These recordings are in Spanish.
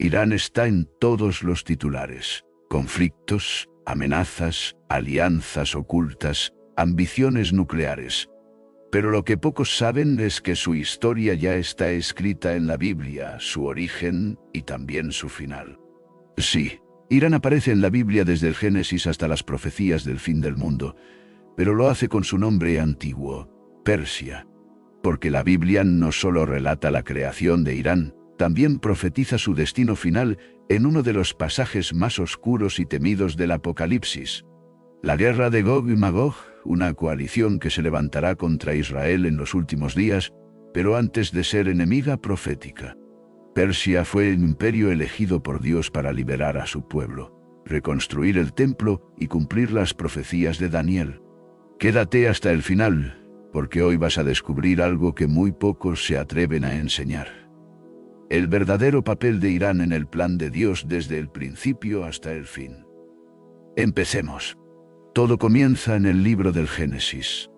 Irán está en todos los titulares: conflictos, amenazas, alianzas ocultas, ambiciones nucleares. Pero lo que pocos saben es que su historia ya está escrita en la Biblia, su origen y también su final. Sí, Irán aparece en la Biblia desde el Génesis hasta las profecías del fin del mundo, pero lo hace con su nombre antiguo, Persia. Porque la Biblia no solo relata la creación de Irán, también profetiza su destino final en uno de los pasajes más oscuros y temidos del Apocalipsis. La guerra de Gog y Magog, una coalición que se levantará contra Israel en los últimos días, pero antes de ser enemiga profética. Persia fue el imperio elegido por Dios para liberar a su pueblo, reconstruir el templo y cumplir las profecías de Daniel. Quédate hasta el final, porque hoy vas a descubrir algo que muy pocos se atreven a enseñar. El verdadero papel de Irán en el plan de Dios desde el principio hasta el fin. Empecemos. Todo comienza en el libro del Génesis.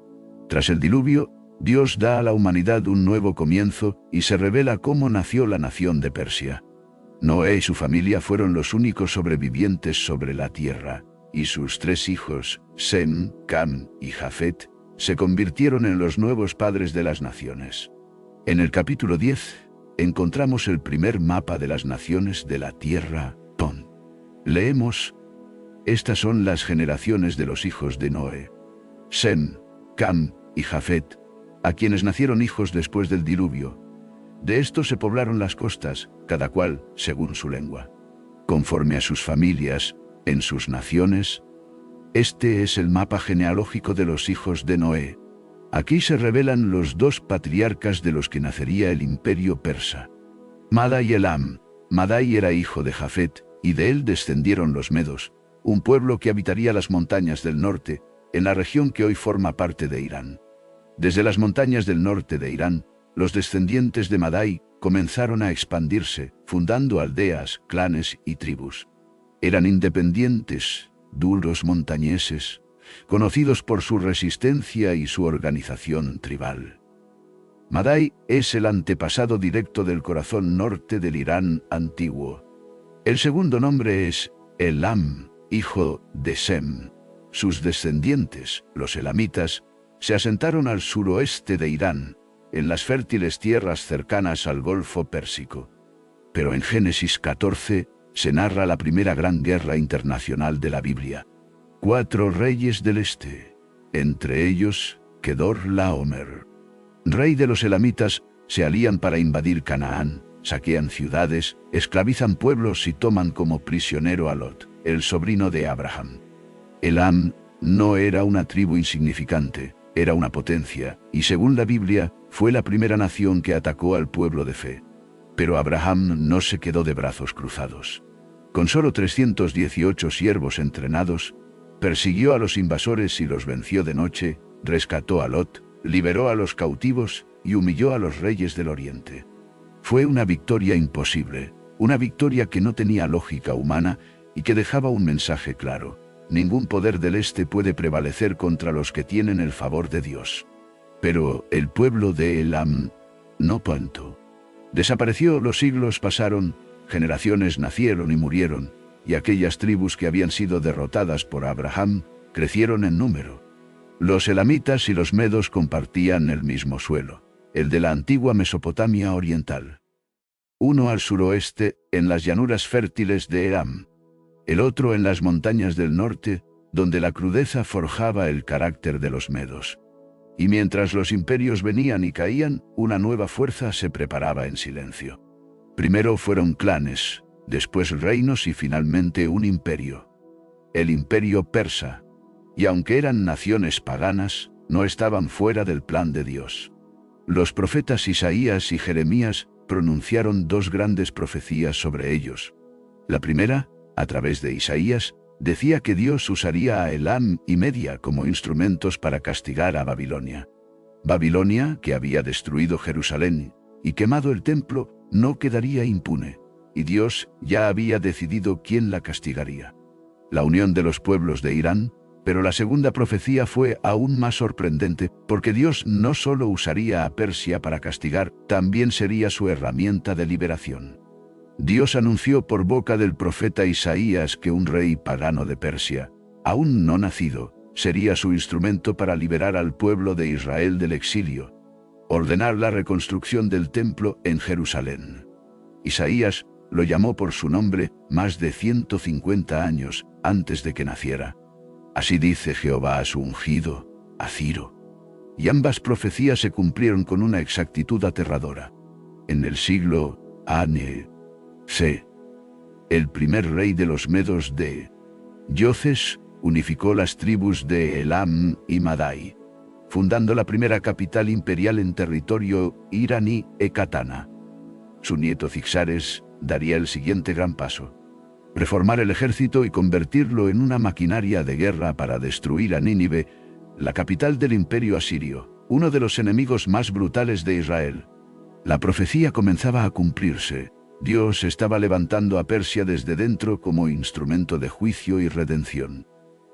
Tras el diluvio, Dios da a la humanidad un nuevo comienzo y se revela cómo nació la nación de Persia. Noé y su familia fueron los únicos sobrevivientes sobre la tierra, y sus 3 hijos, Sem, Cam y Jafet, se convirtieron en los nuevos padres de las naciones. En el capítulo 10, encontramos el primer mapa de las naciones de la tierra, Ton. Leemos: estas son las generaciones de los hijos de Noé: Sem, Cam y Jafet, a quienes nacieron hijos después del diluvio. De estos se poblaron las costas, cada cual según su lengua, conforme a sus familias, en sus naciones. Este es el mapa genealógico de los hijos de Noé. Aquí se revelan los 2 patriarcas de los que nacería el imperio persa: Madai y Elam. Madai era hijo de Jafet, y de él descendieron los medos, un pueblo que habitaría las montañas del norte, en la región que hoy forma parte de Irán. Desde las montañas del norte de Irán, los descendientes de Madai comenzaron a expandirse, fundando aldeas, clanes y tribus. Eran independientes, duros montañeses, conocidos por su resistencia y su organización tribal. Madai es el antepasado directo del corazón norte del Irán antiguo. El segundo nombre es Elam, hijo de Sem. Sus descendientes, los elamitas, se asentaron al suroeste de Irán, en las fértiles tierras cercanas al Golfo Pérsico. Pero en Génesis 14 se narra la primera gran guerra internacional de la Biblia. 4 reyes del este, entre ellos Kedor-Laomer, rey de los elamitas, se alían para invadir Canaán, saquean ciudades, esclavizan pueblos y toman como prisionero a Lot, el sobrino de Abraham. Elam no era una tribu insignificante, era una potencia, y según la Biblia, fue la primera nación que atacó al pueblo de fe. Pero Abraham no se quedó de brazos cruzados. Con solo 318 siervos entrenados, persiguió a los invasores y los venció de noche, rescató a Lot, liberó a los cautivos y humilló a los reyes del oriente. Fue una victoria imposible, una victoria que no tenía lógica humana y que dejaba un mensaje claro: ningún poder del este puede prevalecer contra los que tienen el favor de Dios. Pero el pueblo de Elam no tanto. Desapareció, los siglos pasaron, generaciones nacieron y murieron, y aquellas tribus que habían sido derrotadas por Abraham crecieron en número. Los elamitas y los medos compartían el mismo suelo, el de la antigua Mesopotamia oriental. Uno al suroeste, en las llanuras fértiles de Elam; el otro en las montañas del norte, donde la crudeza forjaba el carácter de los medos. Y mientras los imperios venían y caían, una nueva fuerza se preparaba en silencio. Primero fueron clanes, después reinos y finalmente un imperio. El imperio persa. Y aunque eran naciones paganas, no estaban fuera del plan de Dios. Los profetas Isaías y Jeremías pronunciaron 2 grandes profecías sobre ellos. La primera, a través de Isaías, decía que Dios usaría a Elam y Media como instrumentos para castigar a Babilonia. Babilonia, que había destruido Jerusalén y quemado el templo, no quedaría impune, y Dios ya había decidido quién la castigaría: la unión de los pueblos de Irán. Pero la segunda profecía fue aún más sorprendente, porque Dios no solo usaría a Persia para castigar, también sería su herramienta de liberación. Dios anunció por boca del profeta Isaías que un rey pagano de Persia, aún no nacido, sería su instrumento para liberar al pueblo de Israel del exilio, ordenar la reconstrucción del templo en Jerusalén. Isaías lo llamó por su nombre más de 150 años antes de que naciera. Así dice Jehová a su ungido, a Ciro. Y ambas profecías se cumplieron con una exactitud aterradora. En el siglo A.N.C., el primer rey de los medos de Yoces unificó las tribus de Elam y Madai, fundando la primera capital imperial en territorio iraní, Ecbatana. Su nieto Cixares daría el siguiente gran paso: reformar el ejército y convertirlo en una maquinaria de guerra para destruir a Nínive, la capital del imperio asirio, uno de los enemigos más brutales de Israel. La profecía comenzaba a cumplirse. Dios estaba levantando a Persia desde dentro como instrumento de juicio y redención.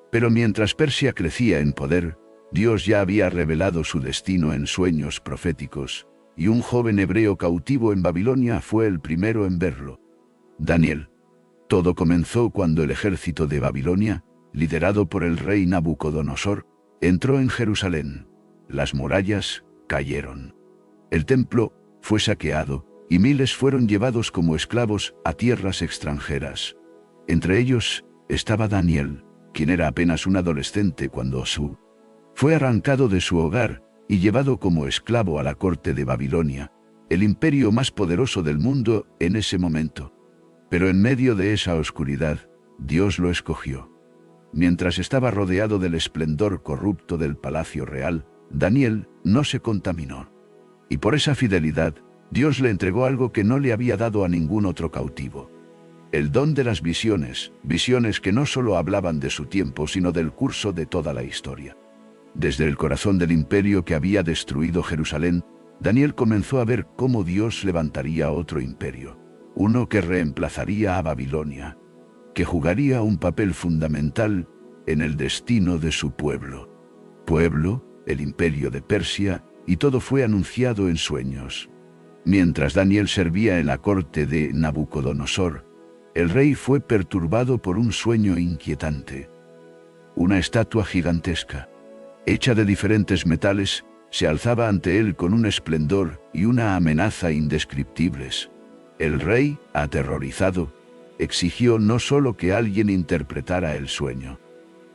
Pero mientras Persia crecía en poder, Dios ya había revelado su destino en sueños proféticos, y un joven hebreo cautivo en Babilonia fue el primero en verlo: Daniel. Todo comenzó cuando el ejército de Babilonia, liderado por el rey Nabucodonosor, entró en Jerusalén. Las murallas cayeron. El templo fue saqueado, y miles fueron llevados como esclavos a tierras extranjeras. Entre ellos estaba Daniel, quien era apenas un adolescente cuando fue arrancado de su hogar y llevado como esclavo a la corte de Babilonia, el imperio más poderoso del mundo en ese momento. Pero en medio de esa oscuridad, Dios lo escogió. Mientras estaba rodeado del esplendor corrupto del palacio real, Daniel no se contaminó. Y por esa fidelidad, Dios le entregó algo que no le había dado a ningún otro cautivo: el don de las visiones, visiones que no solo hablaban de su tiempo, sino del curso de toda la historia. Desde el corazón del imperio que había destruido Jerusalén, Daniel comenzó a ver cómo Dios levantaría otro imperio, uno que reemplazaría a Babilonia, que jugaría un papel fundamental en el destino de su pueblo. El imperio de Persia, y todo fue anunciado en sueños. Mientras Daniel servía en la corte de Nabucodonosor, el rey fue perturbado por un sueño inquietante. Una estatua gigantesca, hecha de diferentes metales, se alzaba ante él con un esplendor y una amenaza indescriptibles. El rey, aterrorizado, exigió no solo que alguien interpretara el sueño,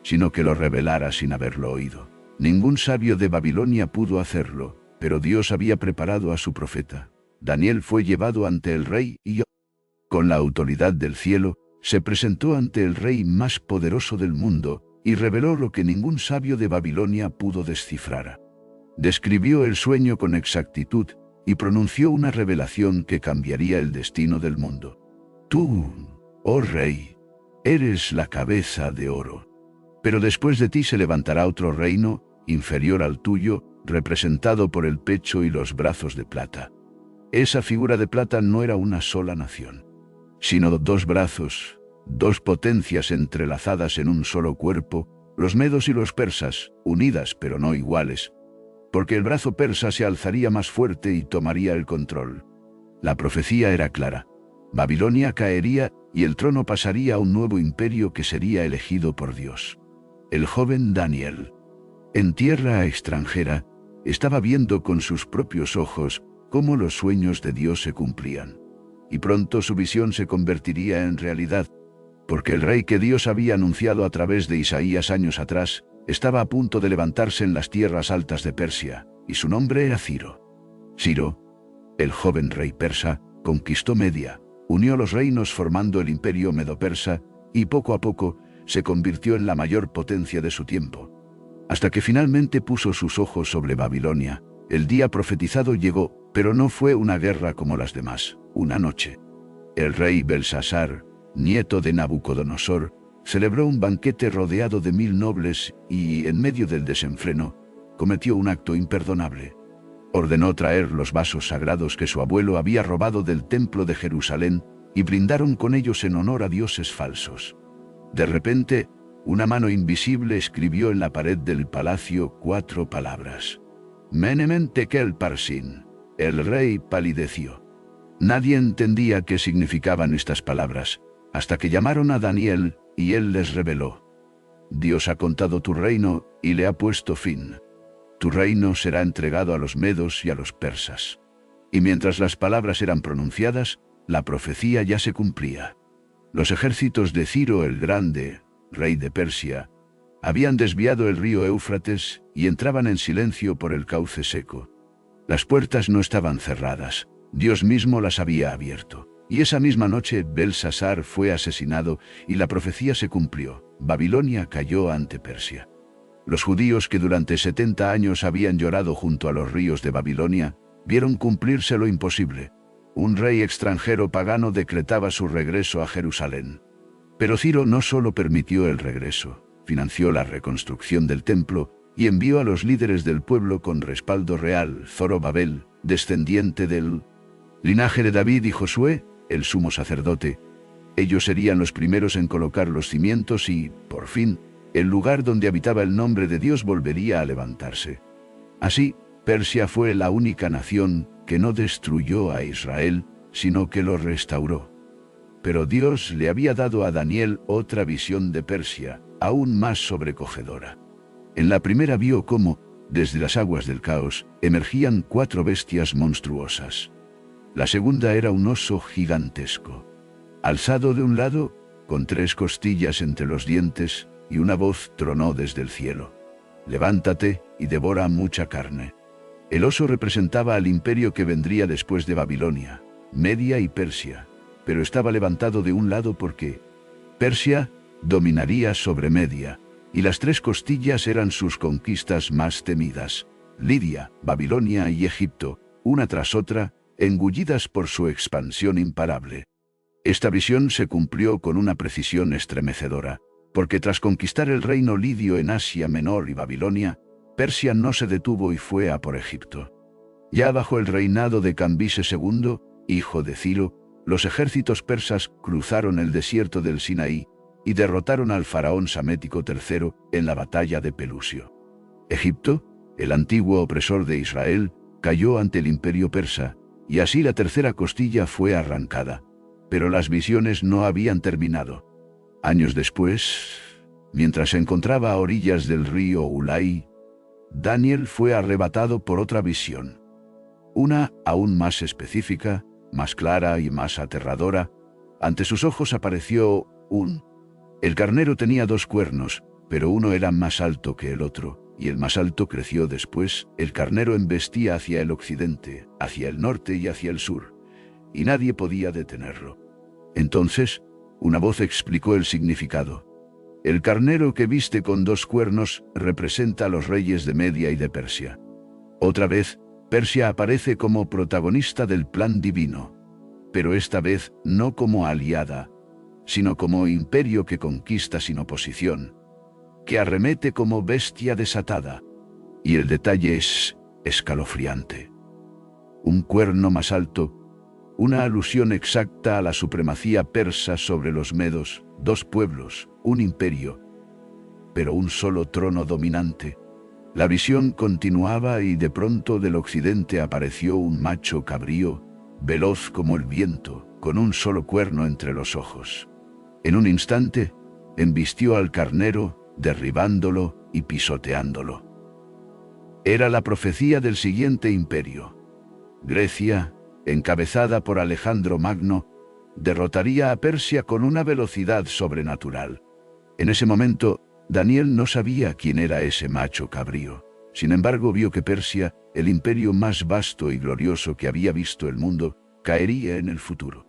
sino que lo revelara sin haberlo oído. Ningún sabio de Babilonia pudo hacerlo, pero Dios había preparado a su profeta. Daniel fue llevado ante el rey y, con la autoridad del cielo, se presentó ante el rey más poderoso del mundo y reveló lo que ningún sabio de Babilonia pudo descifrar. Describió el sueño con exactitud y pronunció una revelación que cambiaría el destino del mundo. Tú, oh rey, eres la cabeza de oro. Pero después de ti se levantará otro reino, inferior al tuyo, representado por el pecho y los brazos de plata. Esa figura de plata no era una sola nación, sino dos brazos, dos potencias entrelazadas en un solo cuerpo, los medos y los persas, unidas pero no iguales, porque el brazo persa se alzaría más fuerte y tomaría el control. La profecía era clara: Babilonia caería y el trono pasaría a un nuevo imperio que sería elegido por Dios. El joven Daniel, en tierra extranjera, estaba viendo con sus propios ojos cómo los sueños de Dios se cumplían. Y pronto su visión se convertiría en realidad, porque el rey que Dios había anunciado a través de Isaías años atrás, estaba a punto de levantarse en las tierras altas de Persia, y su nombre era Ciro. Ciro, el joven rey persa, conquistó Media, unió los reinos formando el imperio medo-persa, y poco a poco se convirtió en la mayor potencia de su tiempo. Hasta que finalmente puso sus ojos sobre Babilonia. El día profetizado llegó, pero no fue una guerra como las demás. Una noche, el rey Belsasar, nieto de Nabucodonosor, celebró un banquete rodeado de 1000 nobles y, en medio del desenfreno, cometió un acto imperdonable. Ordenó traer los vasos sagrados que su abuelo había robado del templo de Jerusalén y brindaron con ellos en honor a dioses falsos. De repente, una mano invisible escribió en la pared del palacio 4 palabras: Menemen Tekel Parsin. El rey palideció. Nadie entendía qué significaban estas palabras, hasta que llamaron a Daniel, y él les reveló: Dios ha contado tu reino y le ha puesto fin. Tu reino será entregado a los medos y a los persas. Y mientras las palabras eran pronunciadas, la profecía ya se cumplía. Los ejércitos de Ciro el Grande, rey de Persia, habían desviado el río Éufrates y entraban en silencio por el cauce seco. Las puertas no estaban cerradas, Dios mismo las había abierto. Y esa misma noche Belsasar fue asesinado y la profecía se cumplió. Babilonia cayó ante Persia. Los judíos que durante 70 años habían llorado junto a los ríos de Babilonia, vieron cumplirse lo imposible. Un rey extranjero pagano decretaba su regreso a Jerusalén. Pero Ciro no solo permitió el regreso, financió la reconstrucción del templo y envió a los líderes del pueblo con respaldo real: Zorobabel, descendiente del linaje de David, y Josué, el sumo sacerdote. Ellos serían los primeros en colocar los cimientos y, por fin, el lugar donde habitaba el nombre de Dios volvería a levantarse. Así, Persia fue la única nación que no destruyó a Israel, sino que lo restauró. Pero Dios le había dado a Daniel otra visión de Persia, aún más sobrecogedora. En la primera vio cómo, desde las aguas del caos, emergían 4 bestias monstruosas. La segunda era un oso gigantesco, alzado de un lado, con 3 costillas entre los dientes, y una voz tronó desde el cielo: levántate y devora mucha carne. El oso representaba al imperio que vendría después de Babilonia, Media y Persia, pero estaba levantado de un lado porque Persia dominaría sobre Media, y las 3 costillas eran sus conquistas más temidas: Lidia, Babilonia y Egipto, una tras otra, engullidas por su expansión imparable. Esta visión se cumplió con una precisión estremecedora, porque tras conquistar el reino lidio en Asia Menor y Babilonia, Persia no se detuvo y fue a por Egipto. Ya bajo el reinado de Cambises II, hijo de Ciro, los ejércitos persas cruzaron el desierto del Sinaí y derrotaron al faraón Psamético III en la batalla de Pelusio. Egipto, el antiguo opresor de Israel, cayó ante el imperio persa, y así la tercera costilla fue arrancada. Pero las visiones no habían terminado. Años después, mientras se encontraba a orillas del río Ulai, Daniel fue arrebatado por otra visión. Una aún más específica, más clara y más aterradora. Ante sus ojos apareció el carnero tenía 2 cuernos, pero uno era más alto que el otro, y el más alto creció después. El carnero embestía hacia el occidente, hacia el norte y hacia el sur, y nadie podía detenerlo. Entonces, una voz explicó el significado. El carnero que viste con 2 cuernos representa a los reyes de Media y de Persia. Otra vez, Persia aparece como protagonista del plan divino, pero esta vez no como aliada, sino como imperio que conquista sin oposición, que arremete como bestia desatada. Y el detalle es escalofriante. Un cuerno más alto, una alusión exacta a la supremacía persa sobre los medos, 2 pueblos, un imperio, pero un solo trono dominante. La visión continuaba y de pronto del occidente apareció un macho cabrío, veloz como el viento, con un solo cuerno entre los ojos. En un instante, embistió al carnero, derribándolo y pisoteándolo. Era la profecía del siguiente imperio. Grecia, encabezada por Alejandro Magno, derrotaría a Persia con una velocidad sobrenatural. En ese momento, Daniel no sabía quién era ese macho cabrío. Sin embargo, vio que Persia, el imperio más vasto y glorioso que había visto el mundo, caería en el futuro.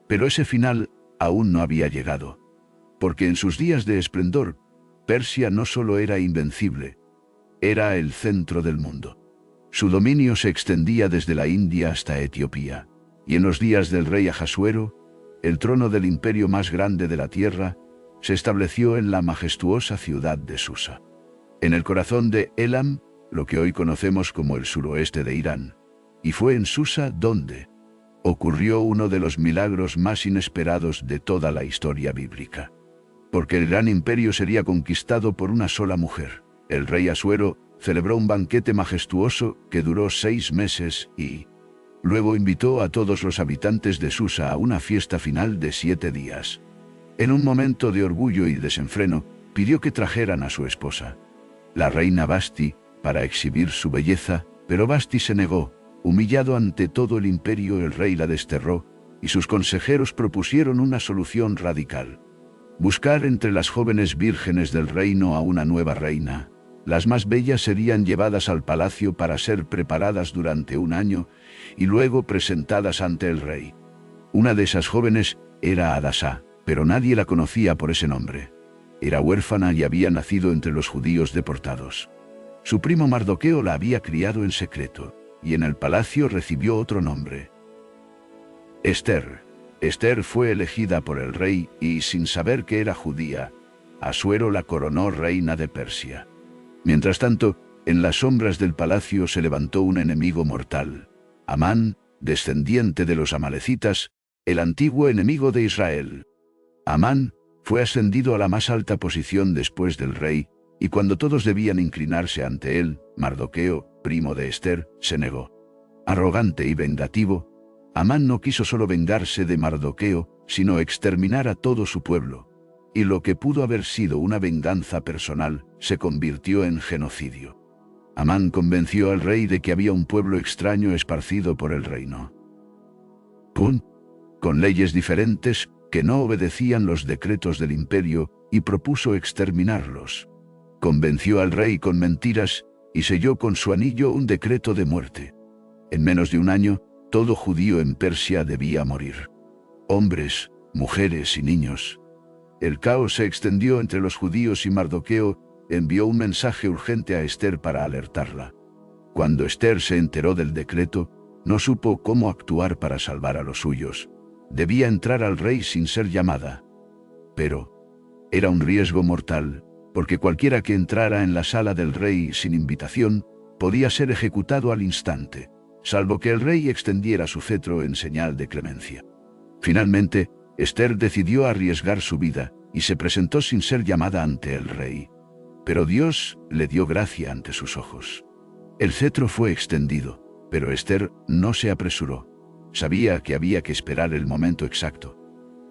Pero ese final aún no había llegado, porque en sus días de esplendor, Persia no solo era invencible, era el centro del mundo. Su dominio se extendía desde la India hasta Etiopía, y en los días del rey Ahasuero, el trono del imperio más grande de la tierra se estableció en la majestuosa ciudad de Susa, en el corazón de Elam, lo que hoy conocemos como el suroeste de Irán. Y fue en Susa donde ocurrió uno de los milagros más inesperados de toda la historia bíblica. Porque el gran imperio sería conquistado por una sola mujer. El rey Asuero celebró un banquete majestuoso que duró 6 meses y Luego invitó a todos los habitantes de Susa a una fiesta final de 7 días. En un momento de orgullo y desenfreno, pidió que trajeran a su esposa, la reina Vasti, para exhibir su belleza, pero Vasti se negó. Humillado ante todo el imperio, el rey la desterró, y sus consejeros propusieron una solución radical: buscar entre las jóvenes vírgenes del reino a una nueva reina. Las más bellas serían llevadas al palacio para ser preparadas durante un año y luego presentadas ante el rey. Una de esas jóvenes era Hadasá, pero nadie la conocía por ese nombre. Era huérfana y había nacido entre los judíos deportados. Su primo Mardoqueo la había criado en secreto, y en el palacio recibió otro nombre: Ester. Ester fue elegida por el rey y, sin saber que era judía, Asuero la coronó reina de Persia. Mientras tanto, en las sombras del palacio se levantó un enemigo mortal: Amán, descendiente de los amalecitas, el antiguo enemigo de Israel. Amán fue ascendido a la más alta posición después del rey, y cuando todos debían inclinarse ante él, Mardoqueo, primo de Ester, se negó. Arrogante y vengativo, Amán no quiso solo vengarse de Mardoqueo, sino exterminar a todo su pueblo, y lo que pudo haber sido una venganza personal se convirtió en genocidio. Amán convenció al rey de que había un pueblo extraño esparcido por el reino, con leyes diferentes, que no obedecían los decretos del imperio, y propuso exterminarlos. Convenció al rey con mentiras y selló con su anillo un decreto de muerte. En menos de un año, todo judío en Persia debía morir: hombres, mujeres y niños. El caos se extendió entre los judíos y Mardoqueo envió un mensaje urgente a Ester para alertarla. Cuando Ester se enteró del decreto, no supo cómo actuar para salvar a los suyos. Debía entrar al rey sin ser llamada. Pero era un riesgo mortal, porque cualquiera que entrara en la sala del rey sin invitación podía ser ejecutado al instante, salvo que el rey extendiera su cetro en señal de clemencia. Finalmente, Ester decidió arriesgar su vida y se presentó sin ser llamada ante el rey. Pero Dios le dio gracia ante sus ojos. El cetro fue extendido, pero Ester no se apresuró. Sabía que había que esperar el momento exacto.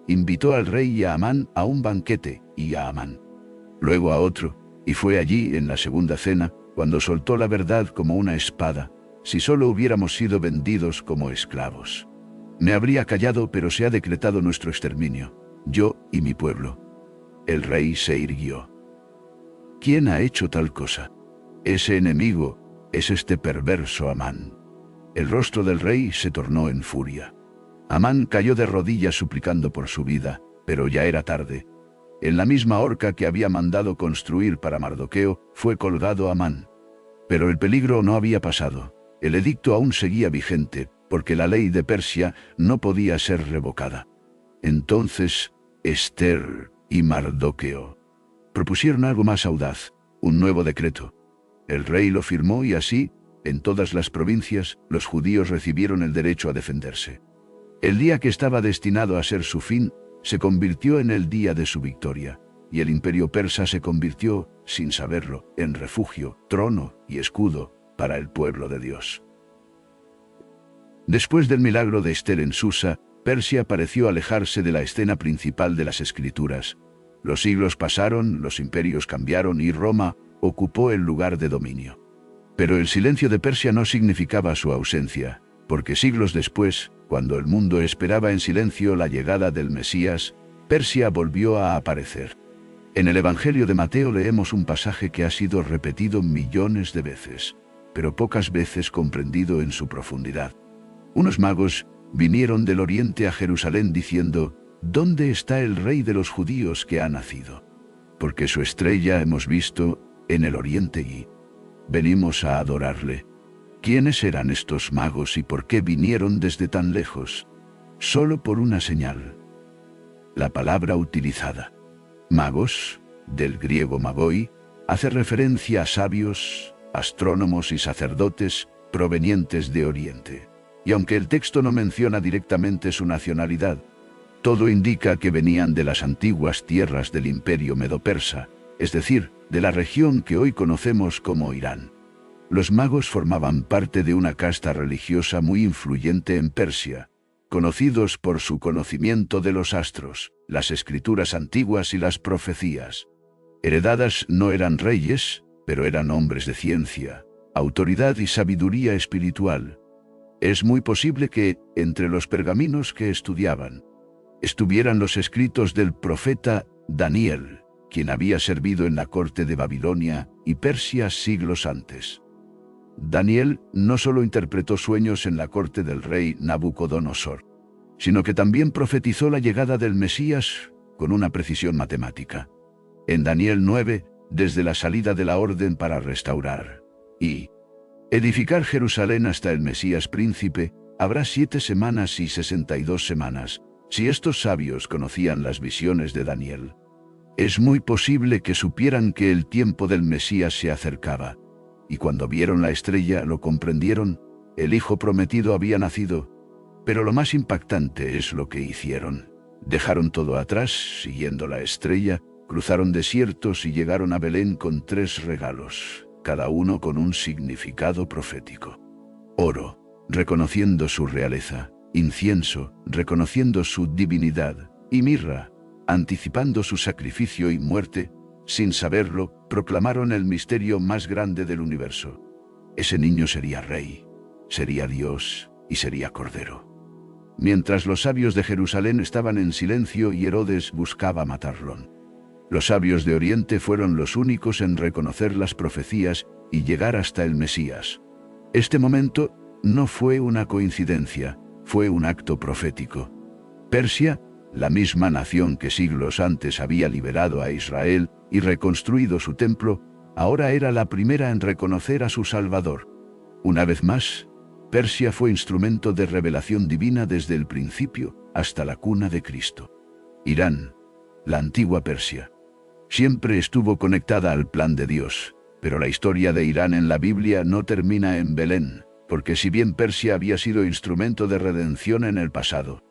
Invitó al rey y a Amán a un banquete, y a Amán luego a otro, y fue allí, en la segunda cena, cuando soltó la verdad como una espada: si solo hubiéramos sido vendidos como esclavos, me habría callado, pero se ha decretado nuestro exterminio, yo y mi pueblo. El rey se irguió. ¿Quién ha hecho tal cosa? Ese enemigo es este perverso Amán. El rostro del rey se tornó en furia. Amán cayó de rodillas suplicando por su vida, pero ya era tarde. En la misma horca que había mandado construir para Mardoqueo, fue colgado Amán. Pero el peligro no había pasado. El edicto aún seguía vigente, porque la ley de Persia no podía ser revocada. Entonces, Ester y Mardoqueo propusieron algo más audaz: un nuevo decreto. El rey lo firmó y así, en todas las provincias, los judíos recibieron el derecho a defenderse. El día que estaba destinado a ser su fin, se convirtió en el día de su victoria, y el imperio persa se convirtió, sin saberlo, en refugio, trono y escudo para el pueblo de Dios. Después del milagro de Ester en Susa, Persia pareció alejarse de la escena principal de las escrituras. Los siglos pasaron, los imperios cambiaron y Roma ocupó el lugar de dominio. Pero el silencio de Persia no significaba su ausencia, porque siglos después, cuando el mundo esperaba en silencio la llegada del Mesías, Persia volvió a aparecer. En el Evangelio de Mateo leemos un pasaje que ha sido repetido millones de veces, pero pocas veces comprendido en su profundidad. Unos magos vinieron del oriente a Jerusalén diciendo: ¿dónde está el rey de los judíos que ha nacido? Porque su estrella hemos visto en el oriente y venimos a adorarle. ¿Quiénes eran estos magos y por qué vinieron desde tan lejos? Solo por una señal. La palabra utilizada, magos, del griego magoi, hace referencia a sabios, astrónomos y sacerdotes provenientes de Oriente. Y aunque el texto no menciona directamente su nacionalidad, todo indica que venían de las antiguas tierras del imperio medo-persa, es decir, de la región que hoy conocemos como Irán. Los magos formaban parte de una casta religiosa muy influyente en Persia, conocidos por su conocimiento de los astros, las escrituras antiguas y las profecías. Heredadas no eran reyes, pero eran hombres de ciencia, autoridad y sabiduría espiritual. Es muy posible que, entre los pergaminos que estudiaban, estuvieran los escritos del profeta Daniel, quien había servido en la corte de Babilonia y Persia siglos antes. Daniel no solo interpretó sueños en la corte del rey Nabucodonosor, sino que también profetizó la llegada del Mesías con una precisión matemática. En Daniel 9, desde la salida de la orden para restaurar y edificar Jerusalén hasta el Mesías príncipe, habrá 7 semanas y 62 semanas, si estos sabios conocían las visiones de Daniel. Es muy posible que supieran que el tiempo del Mesías se acercaba, y cuando vieron la estrella lo comprendieron, el Hijo prometido había nacido. Pero lo más impactante es lo que hicieron. Dejaron todo atrás, siguiendo la estrella, cruzaron desiertos y llegaron a Belén con 3 regalos, cada uno con un significado profético. Oro, reconociendo su realeza; incienso, reconociendo su divinidad; y mirra, anticipando su sacrificio y muerte. Sin saberlo, proclamaron el misterio más grande del universo. Ese niño sería rey, sería Dios y sería Cordero. Mientras los sabios de Jerusalén estaban en silencio y Herodes buscaba matarlo, los sabios de Oriente fueron los únicos en reconocer las profecías y llegar hasta el Mesías. Este momento no fue una coincidencia, fue un acto profético. Persia, la misma nación que siglos antes había liberado a Israel y reconstruido su templo, ahora era la primera en reconocer a su Salvador. Una vez más, Persia fue instrumento de revelación divina desde el principio hasta la cuna de Cristo. Irán, la antigua Persia, siempre estuvo conectada al plan de Dios, pero la historia de Irán en la Biblia no termina en Belén, porque si bien Persia había sido instrumento de redención en el pasado,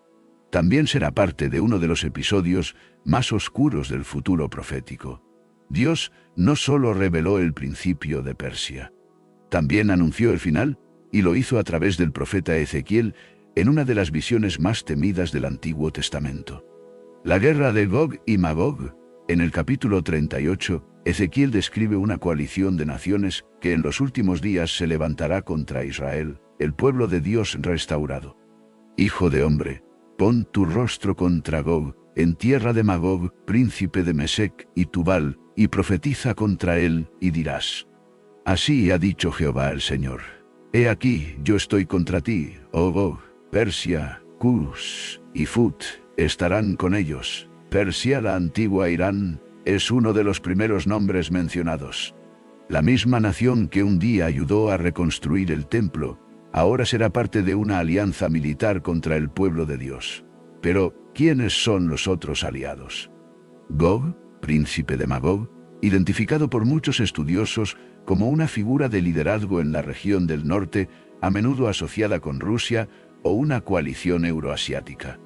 también será parte de uno de los episodios más oscuros del futuro profético. Dios no solo reveló el principio de Persia, también anunció el final, y lo hizo a través del profeta Ezequiel en una de las visiones más temidas del Antiguo Testamento. La guerra de Gog y Magog. En el capítulo 38, Ezequiel describe una coalición de naciones que en los últimos días se levantará contra Israel, el pueblo de Dios restaurado. Hijo de hombre, pon tu rostro contra Gog, en tierra de Magog, príncipe de Mesec y Tubal, y profetiza contra él, y dirás: así ha dicho Jehová el Señor. He aquí, yo estoy contra ti, oh Gog. Persia, Cus y Fut estarán con ellos. Persia, la antigua Irán, es uno de los primeros nombres mencionados. La misma nación que un día ayudó a reconstruir el templo, ahora será parte de una alianza militar contra el pueblo de Dios. Pero, ¿quiénes son los otros aliados? Gog, príncipe de Magog, identificado por muchos estudiosos como una figura de liderazgo en la región del norte, a menudo asociada con Rusia o una coalición euroasiática.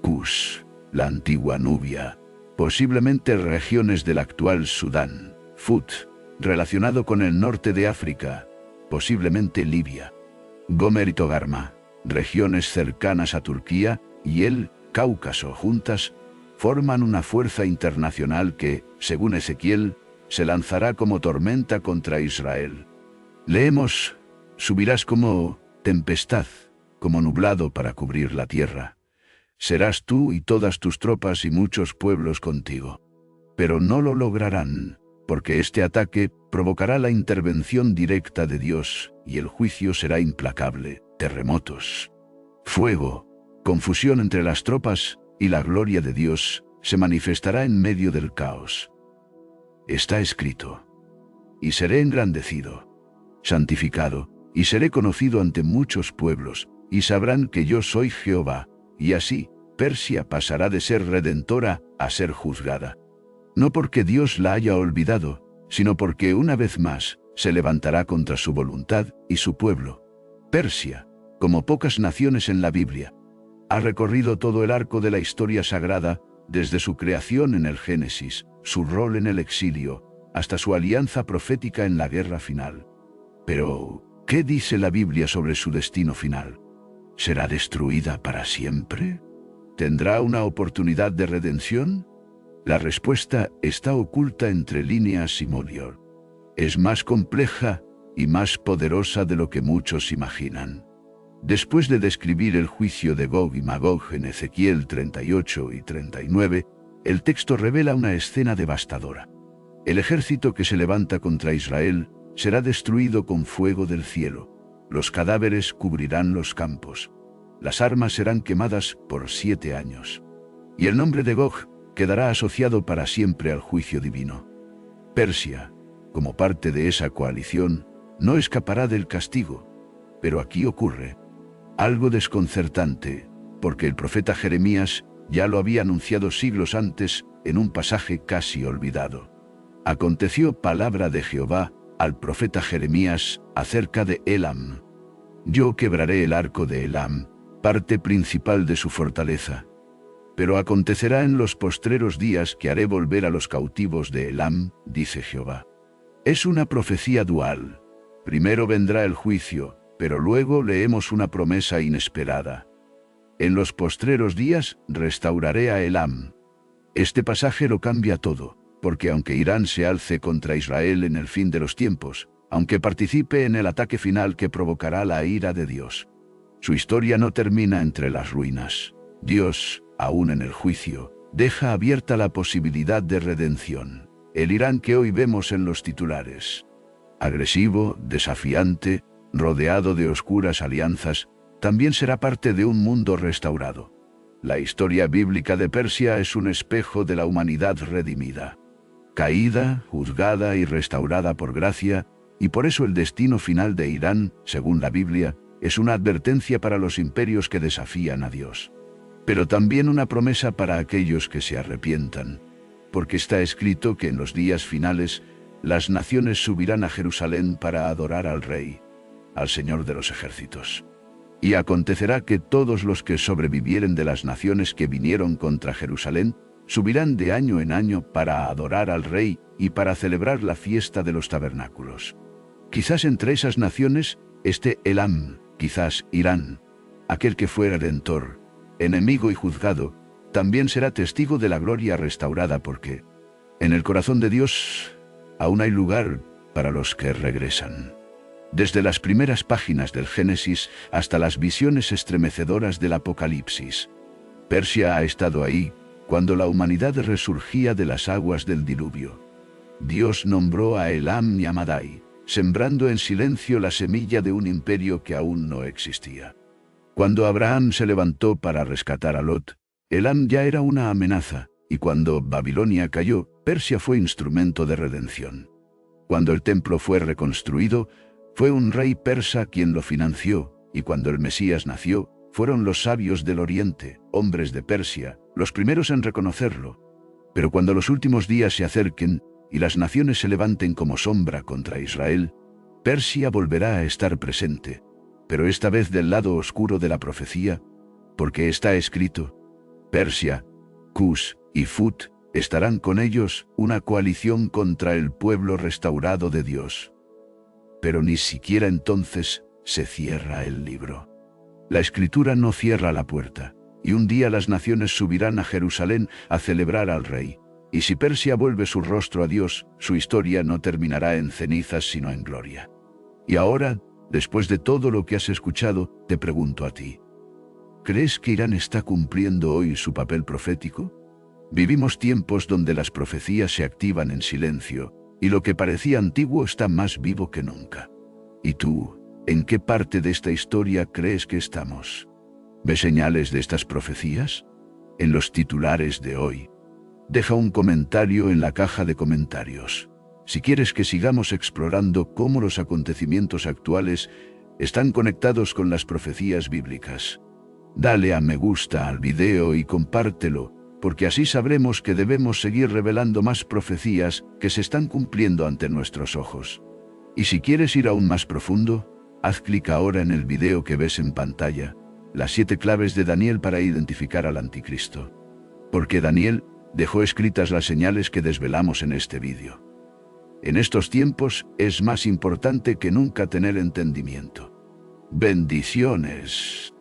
Cus, la antigua Nubia, posiblemente regiones del actual Sudán. Fut, relacionado con el norte de África, posiblemente Libia. Gomer y Togarma, regiones cercanas a Turquía, y el Cáucaso juntas, forman una fuerza internacional que, según Ezequiel, se lanzará como tormenta contra Israel. Leemos: subirás como tempestad, como nublado para cubrir la tierra. Serás tú y todas tus tropas y muchos pueblos contigo. Pero no lo lograrán, porque este ataque provocará la intervención directa de Dios, y el juicio será implacable: terremotos, fuego, confusión entre las tropas, y la gloria de Dios se manifestará en medio del caos. Está escrito: y seré engrandecido, santificado, y seré conocido ante muchos pueblos, y sabrán que yo soy Jehová. Y así, Persia pasará de ser redentora a ser juzgada. No porque Dios la haya olvidado, sino porque una vez más se levantará contra su voluntad y su pueblo. Persia, como pocas naciones en la Biblia, ha recorrido todo el arco de la historia sagrada, desde su creación en el Génesis, su rol en el exilio, hasta su alianza profética en la guerra final. Pero, ¿qué dice la Biblia sobre su destino final? ¿Será destruida para siempre? ¿Tendrá una oportunidad de redención? La respuesta está oculta entre líneas y Molior. Es más compleja y más poderosa de lo que muchos imaginan. Después de describir el juicio de Gog y Magog en Ezequiel 38 y 39, el texto revela una escena devastadora. El ejército que se levanta contra Israel será destruido con fuego del cielo. Los cadáveres cubrirán los campos. Las armas serán quemadas por 7 años. Y el nombre de Gog quedará asociado para siempre al juicio divino. Persia, como parte de esa coalición, no escapará del castigo. Pero aquí ocurre algo desconcertante, porque el profeta Jeremías ya lo había anunciado siglos antes en un pasaje casi olvidado. Aconteció palabra de Jehová al profeta Jeremías acerca de Elam. Yo quebraré el arco de Elam, parte principal de su fortaleza. Pero acontecerá en los postreros días que haré volver a los cautivos de Elam, dice Jehová. Es una profecía dual. Primero vendrá el juicio, pero luego leemos una promesa inesperada. En los postreros días restauraré a Elam. Este pasaje lo cambia todo, porque aunque Irán se alce contra Israel en el fin de los tiempos, aunque participe en el ataque final que provocará la ira de Dios, su historia no termina entre las ruinas. Dios, aún en el juicio, deja abierta la posibilidad de redención. El Irán que hoy vemos en los titulares, agresivo, desafiante, rodeado de oscuras alianzas, también será parte de un mundo restaurado. La historia bíblica de Persia es un espejo de la humanidad redimida, caída, juzgada y restaurada por gracia, y por eso el destino final de Irán, según la Biblia, es una advertencia para los imperios que desafían a Dios. Pero también una promesa para aquellos que se arrepientan, porque está escrito que en los días finales las naciones subirán a Jerusalén para adorar al Rey, al Señor de los ejércitos. Y acontecerá que todos los que sobrevivieren de las naciones que vinieron contra Jerusalén subirán de año en año para adorar al Rey y para celebrar la fiesta de los tabernáculos. Quizás entre esas naciones esté Elam, quizás Irán, aquel que fue redentor, enemigo y juzgado, también será testigo de la gloria restaurada porque en el corazón de Dios aún hay lugar para los que regresan. Desde las primeras páginas del Génesis hasta las visiones estremecedoras del Apocalipsis, Persia ha estado ahí cuando la humanidad resurgía de las aguas del diluvio. Dios nombró a Elam y a Madai, sembrando en silencio la semilla de un imperio que aún no existía. Cuando Abraham se levantó para rescatar a Lot, Elam ya era una amenaza, y cuando Babilonia cayó, Persia fue instrumento de redención. Cuando el templo fue reconstruido, fue un rey persa quien lo financió, y cuando el Mesías nació, fueron los sabios del Oriente, hombres de Persia, los primeros en reconocerlo. Pero cuando los últimos días se acerquen, y las naciones se levanten como sombra contra Israel, Persia volverá a estar presente, pero esta vez del lado oscuro de la profecía, porque está escrito: Persia, Cus y Fut estarán con ellos, una coalición contra el pueblo restaurado de Dios. Pero ni siquiera entonces se cierra el libro. La Escritura no cierra la puerta, y un día las naciones subirán a Jerusalén a celebrar al Rey. Y si Persia vuelve su rostro a Dios, su historia no terminará en cenizas sino en gloria. Y ahora, después de todo lo que has escuchado, te pregunto a ti: ¿crees que Irán está cumpliendo hoy su papel profético? Vivimos tiempos donde las profecías se activan en silencio, y lo que parecía antiguo está más vivo que nunca. ¿Y tú, en qué parte de esta historia crees que estamos? ¿Ves señales de estas profecías? En los titulares de hoy. Deja un comentario en la caja de comentarios. Si quieres que sigamos explorando cómo los acontecimientos actuales están conectados con las profecías bíblicas. Dale a me gusta al video y compártelo, porque así sabremos que debemos seguir revelando más profecías que se están cumpliendo ante nuestros ojos. Y si quieres ir aún más profundo, haz clic ahora en el video que ves en pantalla, las 7 claves de Daniel para identificar al anticristo. Porque Daniel dejó escritas las señales que desvelamos en este vídeo. En estos tiempos es más importante que nunca tener entendimiento. Bendiciones.